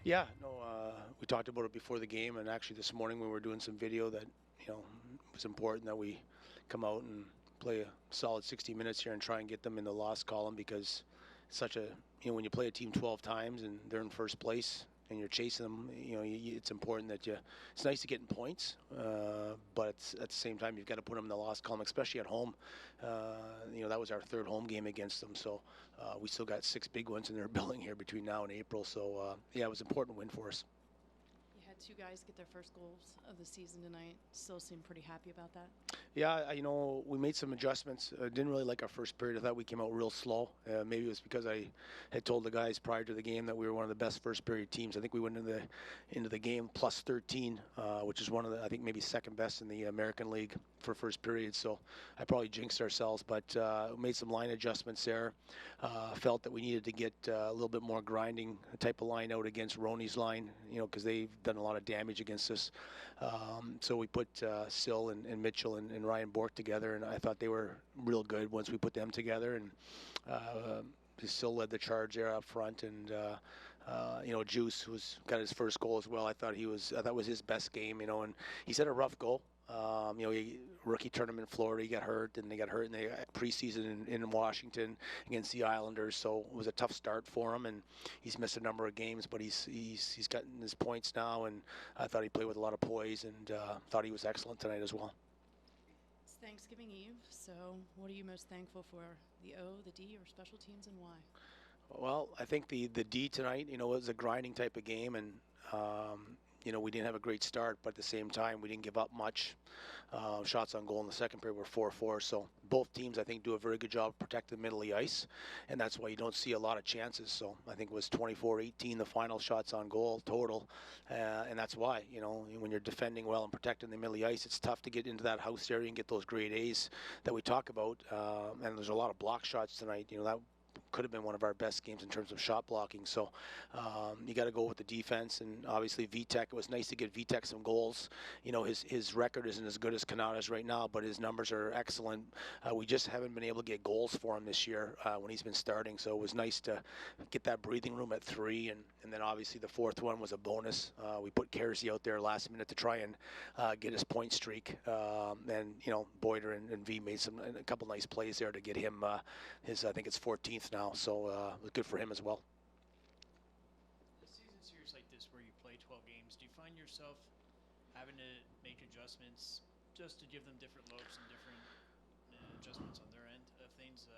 Yeah, no, we talked about it before the game, and actually this morning when we were doing some video that it was important that we come out and play a solid 60 minutes here and try and get them in the loss column because it's such a when you play a team 12 times and they're in first place and you're chasing them, it's important that you. It's nice to get in points, but at the same time you've got to put them in the loss column, especially at home. That was our third home game against them, so we still got 6 big ones in their building here between now and April. So yeah, it was an important win for us. You had two guys get their first goals of the season tonight. Still seem pretty happy about that. Yeah, we made some adjustments. Didn't really like our first period. I thought we came out real slow. Maybe it was because I had told the guys prior to the game that we were one of the best first period teams. I think we went into the game plus 13, which is one of the I think maybe second best in the American League for first period. So I probably jinxed ourselves, but made some line adjustments there. Felt that we needed to get a little bit more grinding type of line out against Roney's line, because they've done a lot of damage against us. So we put Sill and Mitchell and Ryan Bork together, and I thought they were real good once we put them together. And Sill led the charge there up front, and Juice was got his first goal as well. I thought was his best game, and he's had a rough goal. Rookie tournament in Florida, he got hurt, and they got hurt in the preseason in Washington against the Islanders. So it was a tough start for him, and he's missed a number of games, but he's gotten his points now, and I thought he played with a lot of poise, and thought he was excellent tonight as well. It's Thanksgiving Eve, so what are you most thankful for? The O, the D, or special teams, and why? Well, I think the D tonight, was a grinding type of game, and we didn't have a great start, but at the same time, we didn't give up much. Shots on goal in the second period were 4-4. So both teams, I think, do a very good job of protecting the middle of the ice, and that's why you don't see a lot of chances. So I think it was 24-18 the final shots on goal total, and that's why when you're defending well and protecting the middle of the ice, it's tough to get into that house area and get those grade A's that we talk about. And there's a lot of block shots tonight. That could have been one of our best games in terms of shot blocking. So you got to go with the defense, and obviously Vitek. It was nice to get Vitek some goals. His record isn't as good as Kanata's right now, but his numbers are excellent. We just haven't been able to get goals for him this year when he's been starting. So it was nice to get that breathing room at 3, and then obviously the fourth one was a bonus. We put Kersey out there last minute to try and get his point streak, and Boyder and V made a couple nice plays there to get him his I think it's 14th now. So it was good for him as well. A season series like this where you play 12 games, do you find yourself having to make adjustments just to give them different looks and different adjustments on their end of things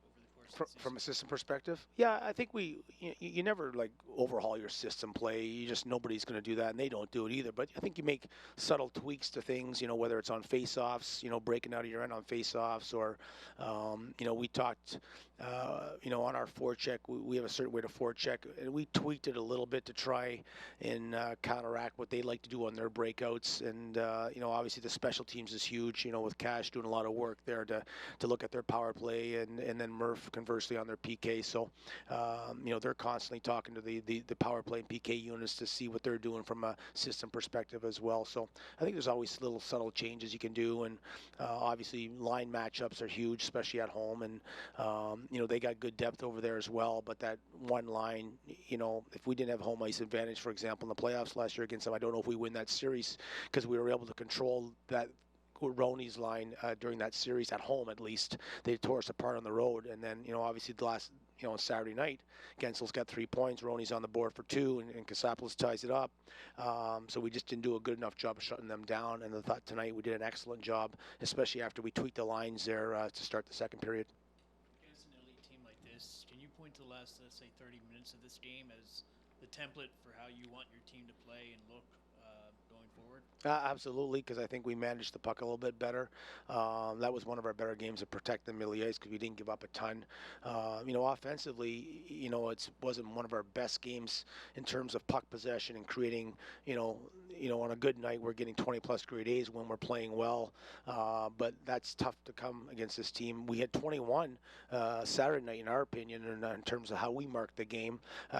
over the course of the From season? a system perspective, yeah, I think you never like overhaul your system play. You just nobody's going to do that, and they don't do it either. But I think you make subtle tweaks to things. Whether it's on face-offs, breaking out of your end on face-offs, or we talked, on our forecheck. We have a certain way to forecheck, and we tweaked it a little bit to try and counteract what they like to do on their breakouts. And obviously the special teams is huge. With Cash doing a lot of work there to look at their power play, and then Murph conversely on their PK. So, they're constantly talking to the power play and PK units to see what they're doing from a system perspective as well. So I think there's always little subtle changes you can do, and obviously line matchups are huge, especially at home. And they got good depth over there as well. But that one line, if we didn't have home ice advantage, for example, in the playoffs last year against them, I don't know if we win that series because we were able to control that Roney's line during that series at home. At least they tore us apart on the road, and then obviously the last Saturday night, Gensel's got 3 points, Roney's on the board for 2, and Kasopoulos ties it up. So we just didn't do a good enough job of shutting them down, and I thought tonight we did an excellent job, especially after we tweaked the lines there to start the second period. Against an elite team like this, can you point to the last, let's say, 30 minutes of this game as the template for how you want your team to play and look going forward? Absolutely, because I think we managed the puck a little bit better. That was one of our better games to protect the middle of the ice because we didn't give up a ton. Offensively, it wasn't one of our best games in terms of puck possession and creating, on a good night, we're getting 20 plus grade A's when we're playing well. But that's tough to come against this team. We had 21 Saturday night, in our opinion, in terms of how we marked the game.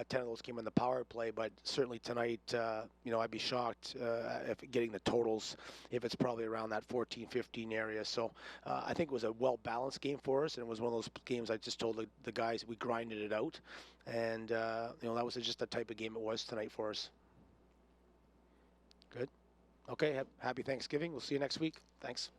10 of those came in the power play, but certainly tonight, I'd be shocked if getting the totals if it's probably around that 14-15 area. So I think it was a well-balanced game for us, and it was one of those games I just told the guys we grinded it out. And, that was just the type of game it was tonight for us. Good. Okay, happy Thanksgiving. We'll see you next week. Thanks.